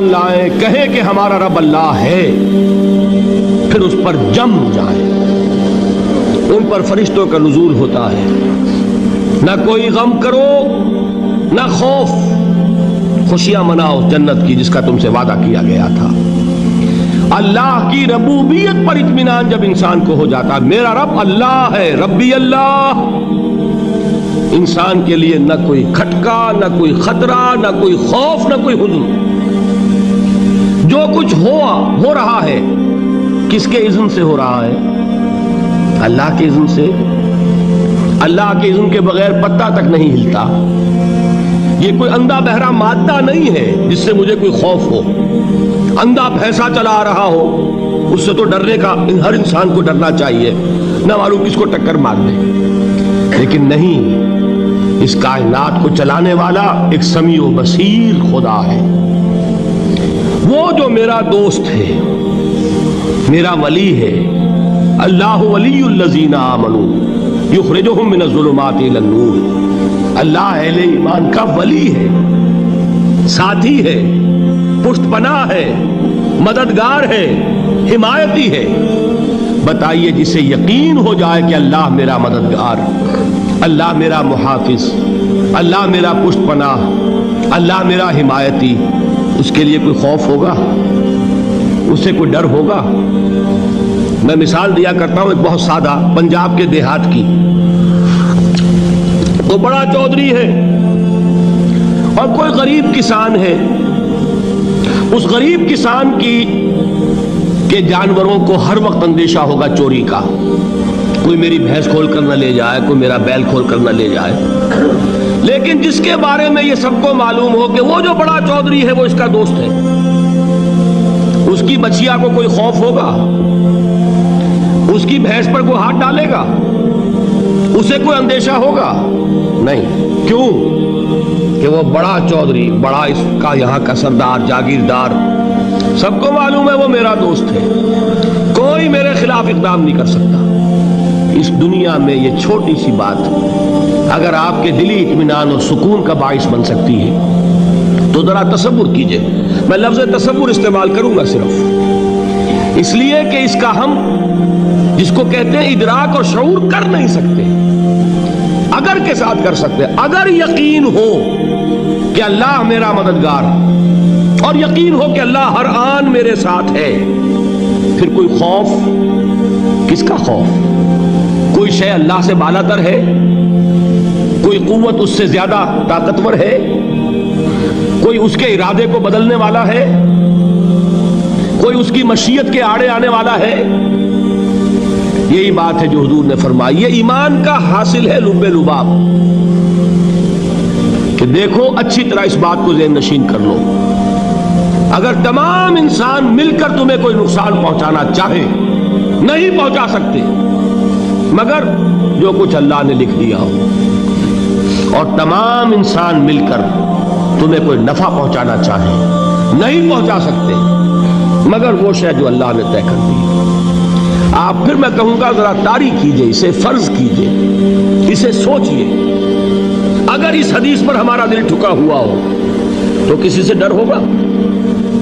لائیں کہیں کہ ہمارا رب اللہ ہے، پھر اس پر جم جائیں۔ ان پر فرشتوں کا نزول ہوتا ہے، نہ کوئی غم کرو نہ خوف، خوشیاں مناؤ جنت کی جس کا تم سے وعدہ کیا گیا تھا۔ اللہ کی ربوبیت پر اطمینان جب انسان کو ہو جاتا، میرا رب اللہ ہے، ربی اللہ، انسان کے لیے نہ کوئی کھٹکا، نہ کوئی خطرہ، نہ کوئی خوف، نہ کوئی حزن۔ جو کچھ ہو رہا ہے کس کے اذن سے ہو رہا ہے؟ اللہ کے اذن سے۔ اللہ کے اذن کے بغیر پتا تک نہیں ہلتا۔ یہ کوئی اندھا بہرا مادہ نہیں ہے جس سے مجھے کوئی خوف ہو۔ اندھا بھینسا چلا آ رہا ہو اس سے تو ڈرنے کا ہر انسان کو ڈرنا چاہیے، نہ معلوم کس کو ٹکر مار دے۔ لیکن نہیں، اس کائنات کو چلانے والا ایک سمیع و بصیر خدا ہے، وہ جو میرا دوست ہے، میرا ولی ہے۔ اللہ ولی الذین آمنوا یخرجہم من الظلمات الی النور۔ اللہ اہل ایمان کا ولی ہے، ساتھی ہے، پشت پناہ ہے، مددگار ہے، حمایتی ہے۔ بتائیے جسے یقین ہو جائے کہ اللہ میرا مددگار، اللہ میرا محافظ، اللہ میرا پشت پناہ، اللہ میرا حمایتی، اس کے لیے کوئی خوف ہوگا؟ اس سے کوئی ڈر ہوگا؟ میں مثال دیا کرتا ہوں ایک بہت سادہ، پنجاب کے دیہات کی۔ وہ بڑا چودھری ہے اور کوئی غریب کسان ہے۔ اس غریب کسان کے جانوروں کو ہر وقت اندیشہ ہوگا چوری کا، کوئی میری بھینس کھول کر نہ لے جائے، کوئی میرا بیل کھول کر نہ لے جائے۔ لیکن جس کے بارے میں یہ سب کو معلوم ہو کہ وہ جو بڑا چودھری ہے وہ اس کا دوست ہے، اس کی بچیا کو کوئی خوف ہوگا؟ اس کی بھینس پر کوئی ہاتھ ڈالے گا؟ اسے کوئی اندیشہ ہوگا؟ نہیں۔ کیوں؟ کہ وہ بڑا چودھری، بڑا اس کا یہاں کا سردار، جاگیردار، سب کو معلوم ہے وہ میرا دوست ہے، کوئی میرے خلاف اقدام نہیں کر سکتا۔ اس دنیا میں یہ چھوٹی سی بات اگر آپ کے دلی اطمینان اور سکون کا باعث بن سکتی ہے تو ذرا تصور کیجئے۔ میں لفظ تصور استعمال کروں گا صرف اس لیے کہ اس کا ہم جس کو کہتے ہیں ادراک اور شعور کر نہیں سکتے، اگر کے ساتھ کر سکتے۔ اگر یقین ہو کہ اللہ میرا مددگار اور یقین ہو کہ اللہ ہر آن میرے ساتھ ہے، پھر کوئی خوف، کس کا خوف؟ کوئی شے اللہ سے بالاتر ہے؟ کوئی قوت اس سے زیادہ طاقتور ہے؟ کوئی اس کے ارادے کو بدلنے والا ہے؟ کوئی اس کی مشیت کے آڑے آنے والا ہے؟ یہی بات ہے جو حضور نے فرمائی، یہ ایمان کا حاصل ہے لب لباب، کہ دیکھو اچھی طرح اس بات کو ذہن نشین کر لو، اگر تمام انسان مل کر تمہیں کوئی نقصان پہنچانا چاہے نہیں پہنچا سکتے، مگر جو کچھ اللہ نے لکھ دیا ہو، اور تمام انسان مل کر تمہیں کوئی نفع پہنچانا چاہے نہیں پہنچا سکتے، مگر وہ شے جو اللہ نے طے کر دی۔ آپ پھر میں کہوں گا ذرا طاری کیجئے، اسے فرض کیجئے، اسے سوچئے۔ اگر اس حدیث پر ہمارا دل ٹھکا ہوا ہو تو کسی سے ڈر ہوگا؟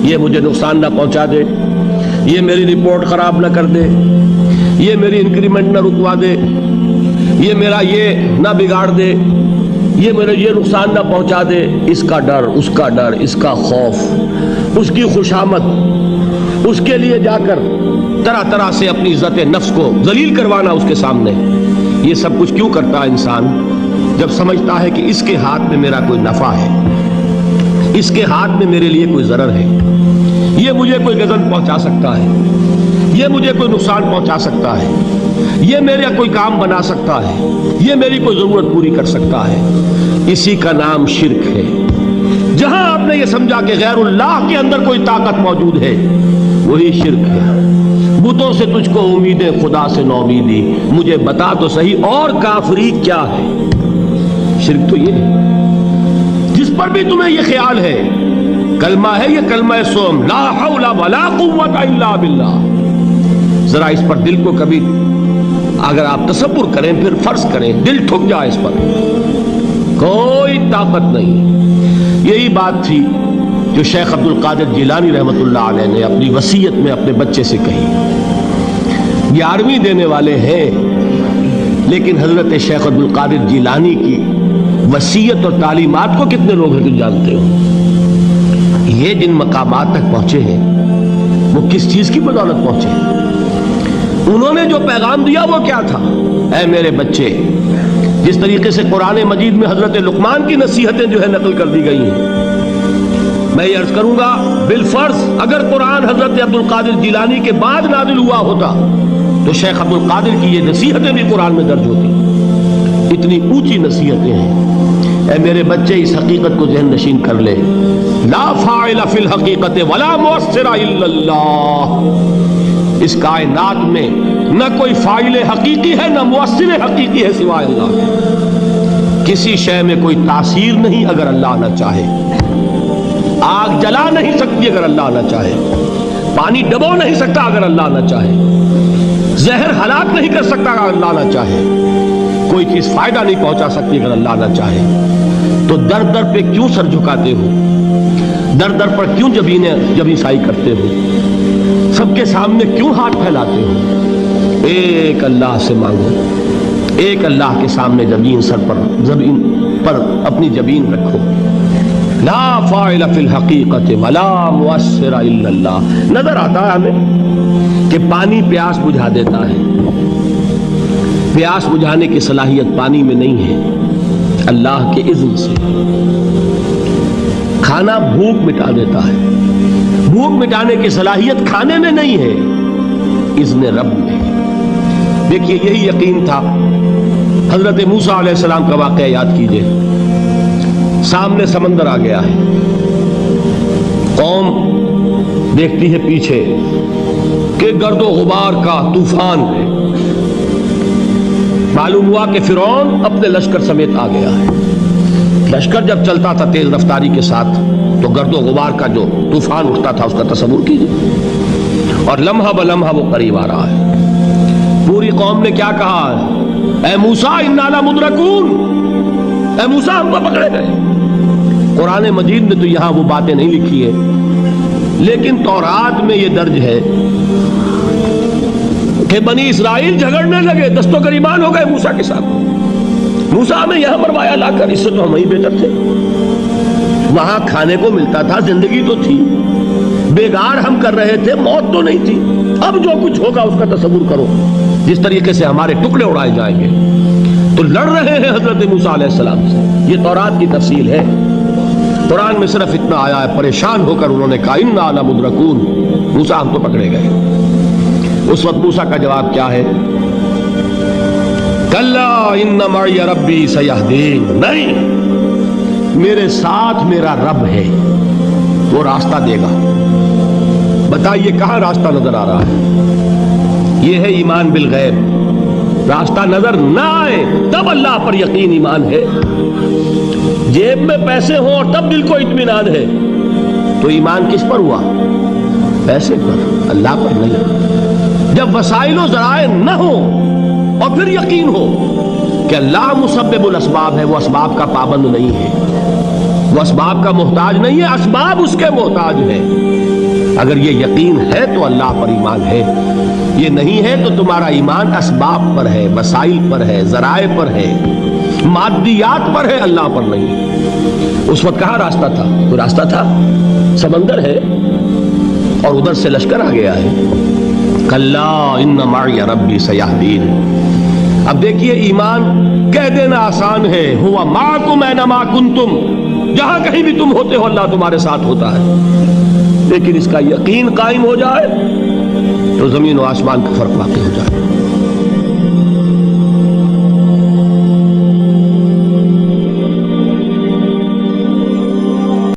یہ مجھے نقصان نہ پہنچا دے، یہ میری رپورٹ خراب نہ کر دے، یہ میری انکریمنٹ نہ رکوا دے، یہ میرا یہ نہ بگاڑ دے، یہ میرے یہ نقصان نہ پہنچا دے۔ اس کا ڈر، اس کا ڈر، اس کا خوف، اس کی خوشامد، اس کے لیے جا کر طرح طرح سے اپنی عزت نفس کو ذلیل کروانا اس کے سامنے، یہ سب کچھ کیوں کرتا ہے انسان؟ جب سمجھتا ہے کہ اس کے ہاتھ میں میرا کوئی نفع ہے، اس کے ہاتھ میں میرے لیے کوئی ضرر ہے، یہ مجھے کوئی غضب پہنچا سکتا ہے، یہ مجھے کوئی نقصان پہنچا سکتا ہے، یہ میرا کوئی کام بنا سکتا ہے، یہ میری کوئی ضرورت پوری کر سکتا ہے، اسی کا نام شرک ہے۔ جہاں آپ نے یہ سمجھا کہ غیر اللہ کے اندر کوئی طاقت موجود ہے، وہی شرک ہے۔ بتوں سے تجھ کو امیدیں، خدا سے نومیدی، مجھے بتا تو صحیح اور کافری کیا ہے؟ شرک تو یہ ہے جس پر بھی تمہیں یہ خیال ہے، کلمہ ہے یہ کلمہ سوم، لا حول ولا قوت الا باللہ۔ ذرا اس پر دل کو کبھی اگر آپ تصور کریں، پھر فرض کریں، دل ٹھک جائے اس پر، کوئی طاقت نہیں۔ یہی بات تھی جو شیخ عبد القادر جیلانی رحمۃ اللہ علیہ نے اپنی وصیت میں اپنے بچے سے کہی. 11ویں دینے والے ہیں، لیکن حضرت شیخ عبد القادر جیلانی کی وصیت اور تعلیمات کو کتنے لوگ ہیں جانتے ہو؟ یہ جن مقامات تک پہنچے ہیں وہ کس چیز کی بدولت پہنچے ہیں؟ انہوں نے جو پیغام دیا وہ کیا تھا؟ اے میرے بچے، جس طریقے سے قرآن مجید میں حضرت لقمان کی نصیحتیں جو ہے نقل کر دی گئی ہیں، میں یہ عرض کروں گا بالفرض اگر قرآن حضرت عبد القادر جیلانی کے بعد نازل ہوا ہوتا تو شیخ عبد القادر کی یہ نصیحتیں بھی قرآن میں درج ہوتی. اتنی اونچی نصیحتیں ہیں. اے میرے بچے، اس حقیقت کو ذہن نشین کر لے، لا فاعل فی الحقیقت ولا مؤثر الا اللہ. اس کائنات میں نہ کوئی فاعل حقیقی ہے نہ مؤثر حقیقی ہے سوائے اللہ کے. کسی شے میں کوئی تاثیر نہیں اگر اللہ نہ چاہے. آگ جلا نہیں سکتی اگر اللہ نہ چاہے. پانی ڈبو نہیں سکتا اگر اللہ نہ چاہے. زہر ہلاک نہیں کر سکتا اگر اللہ نہ چاہے. کوئی چیز فائدہ نہیں پہنچا سکتی اگر اللہ نہ چاہے. تو در در پہ کیوں سر جھکاتے ہو؟ در در پر کیوں جبیں سائی کرتے ہو؟ سب کے سامنے کیوں ہاتھ پھیلاتے ہو؟ ایک اللہ سے مانگو. ایک اللہ کے سامنے زمین پر اپنی جبین رکھو. لا فاعل فی الحقیقت ولا مؤثر الا اللہ. نظر آتا ہے ہمیں کہ پانی پیاس بجھا دیتا ہے. پیاس بجھانے کی صلاحیت پانی میں نہیں ہے، اللہ کے اذن سے. کھانا بھوک مٹا دیتا ہے، بھوک مٹانے کی صلاحیت کھانے میں نہیں ہے، اذن رب میں. دیکھیے یہی یقین تھا. حضرت موسیٰ علیہ السلام کا واقعہ یاد کیجئے. سامنے سمندر آ گیا ہے، قوم دیکھتی ہے پیچھے کہ گرد و غبار کا طوفان ہے. معلوم ہوا کہ فرعون اپنے لشکر سمیت آ گیا ہے. لشکر جب چلتا تھا تیز رفتاری کے ساتھ تو گرد و غبار کا جو طوفان اٹھتا تھا اس کا تصور کیجیے. اور لمحہ بلمحہ وہ قریب آ رہا ہے. پوری قوم نے کیا کہا؟ اے موسیٰ انا لمدرکون، اے موسیٰ ہم کو پکڑے گئے. قرآن مجید میں تو یہاں وہ باتیں نہیں لکھی ہیں، لیکن تورات میں یہ درج ہے کہ بنی اسرائیل جھگڑنے لگے، دست و گریبان ہو گئے موسیٰ کے ساتھ. موسیٰ ہمیں یہاں مروایا لا کر، اس سے تو ہم ہی بہتر تھے. وہاں کھانے کو ملتا تھا، زندگی تو تھی، بیگار ہم کر رہے تھے، موت تو نہیں تھی. اب جو کچھ ہوگا اس کا تصور کرو، جس طریقے سے ہمارے ٹکڑے اڑائے جائیں گے. تو لڑ رہے ہیں حضرت موسیٰ علیہ السلام سے. یہ تورات کی تفصیل ہے. قرآن میں صرف اتنا آیا ہے، پریشان ہو کر انہوں نے کہا انا لمدرکون، موسیٰ ہم تو پکڑے گئے. اس وقت موسیٰ کا جواب کیا ہے؟ کلا ان معی ربی سیہدین. نہیں، میرے ساتھ میرا رب ہے، وہ راستہ دے گا. بتائیے کہاں راستہ نظر آ رہا ہے؟ یہ ہے ایمان بالغیب. راستہ نظر نہ آئے تب اللہ پر یقین ایمان ہے. جیب میں پیسے ہوں اور تب دل کو اطمینان ہے تو ایمان کس پر ہوا؟ پیسے پر، اللہ پر نہیں. جب وسائل و ذرائع نہ ہوں اور پھر یقین ہو کہ اللہ مسبب الاسباب ہے، وہ اسباب کا پابند نہیں ہے، وہ اسباب کا محتاج نہیں ہے، اسباب اس کے محتاج ہیں. اگر یہ یقین ہے تو اللہ پر ایمان ہے. یہ نہیں ہے تو تمہارا ایمان اسباب پر ہے، وسائل پر ہے، ذرائع پر ہے، مادیات پر ہے، اللہ پر نہیں. اس وقت کہاں راستہ تھا؟ کوئی راستہ تھا؟ سمندر ہے اور ادھر سے لشکر آ گیا ہے. کلا ان معی ربی سیہدین. اب دیکھیے ایمان کہہ دینا آسان ہے، ہوا معکم اینما کنتم، جہاں کہیں بھی تم ہوتے ہو اللہ تمہارے ساتھ ہوتا ہے. لیکن اس کا یقین قائم ہو جائے تو زمین و آسمان کا فرق واقع ہو جائے.